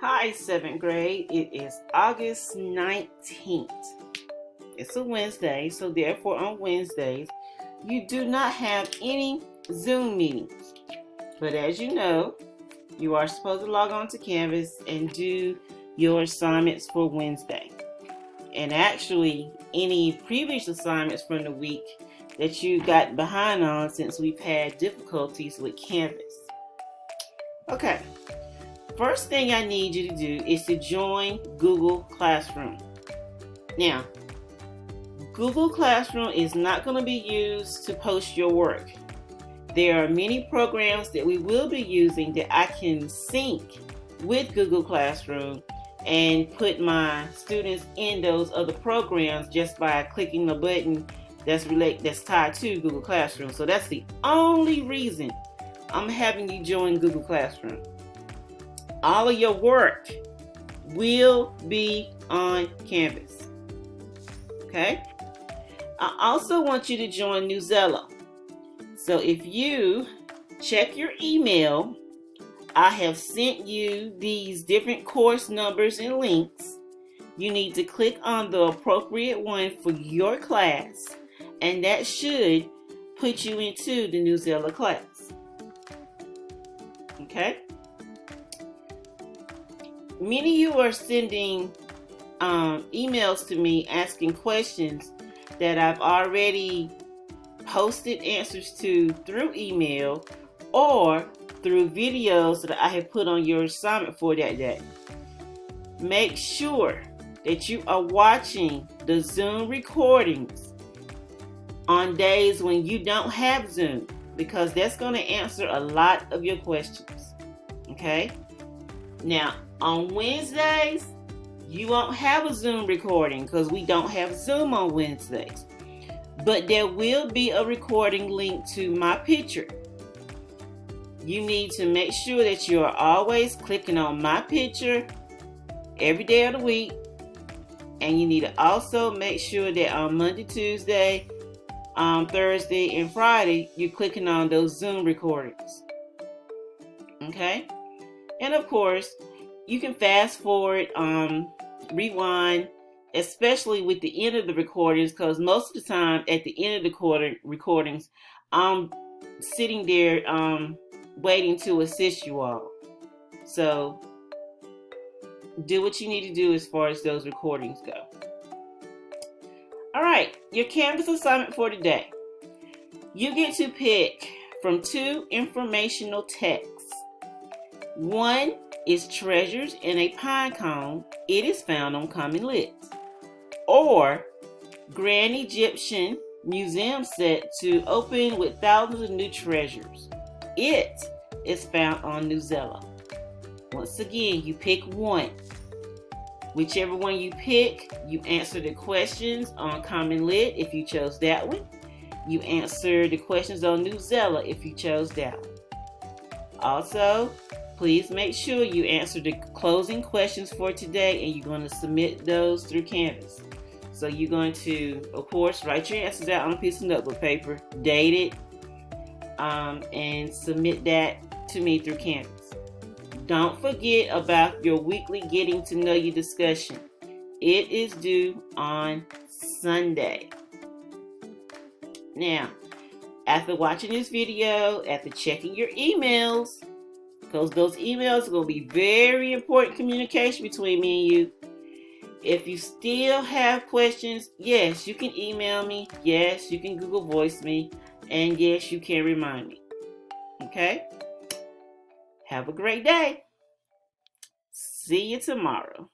Hi, 7th grade. It is August 19th. It's a Wednesday, so therefore on Wednesdays, you do not have any Zoom meetings. But as you know, you are supposed to log on to Canvas and do your assignments for Wednesday. And actually, any previous assignments from the week that you got behind on since we've had difficulties with Canvas. Okay. First thing I need you to do is to join Google Classroom. Now, Google Classroom is not going to be used to post your work. There are many programs that we will be using that I can sync with Google Classroom and put my students in those other programs just by clicking the button that's tied to Google Classroom. So that's the only reason I'm having you join Google Classroom. All of your work will be on Canvas. Okay? I also want you to join Newsela. So if you check your email, I have sent you these different course numbers and links. You need to click on the appropriate one for your class, and that should put you into the Newsela class. Okay? Many of you are sending emails to me asking questions that I've already posted answers to through email or through videos that I have put on your assignment for that day. Make sure that you are watching the Zoom recordings on days when you don't have Zoom, because that's going to answer a lot of your questions. Okay? Now, on Wednesdays, you won't have a Zoom recording because we don't have Zoom on Wednesdays. But there will be a recording linked to my picture. You need to make sure that you are always clicking on my picture every day of the week. And you need to also make sure that on Monday, Tuesday, Thursday, and Friday, you're clicking on those Zoom recordings. Okay? And of course, you can fast forward, rewind, especially with the end of the recordings, because most of the time at the end of the recordings, I'm sitting there waiting to assist you all. So do what you need to do as far as those recordings go. All right, your Canvas assignment for today. You get to pick from 2 informational texts. One is Treasures in a Pine Cone. It is found on Common Lit. Or Grand Egyptian Museum Set to Open with Thousands of New Treasures. It is found on Newsela. Once again, you pick one. Whichever one you pick, you answer the questions on Common Lit if you chose that one. You answer the questions on Newsela if you chose that one. Also, please make sure you answer the closing questions for today, and you're going to submit those through Canvas. So you're going to, of course, write your answers out on a piece of notebook paper, date it, and submit that to me through Canvas. Don't forget about your weekly Getting to Know You discussion. It is due on Sunday. Now, after watching this video, after checking your emails, because those emails are going to be very important communication between me and you. If you still have questions, yes, you can email me. Yes, you can Google Voice me. And yes, you can remind me. Okay? Have a great day. See you tomorrow.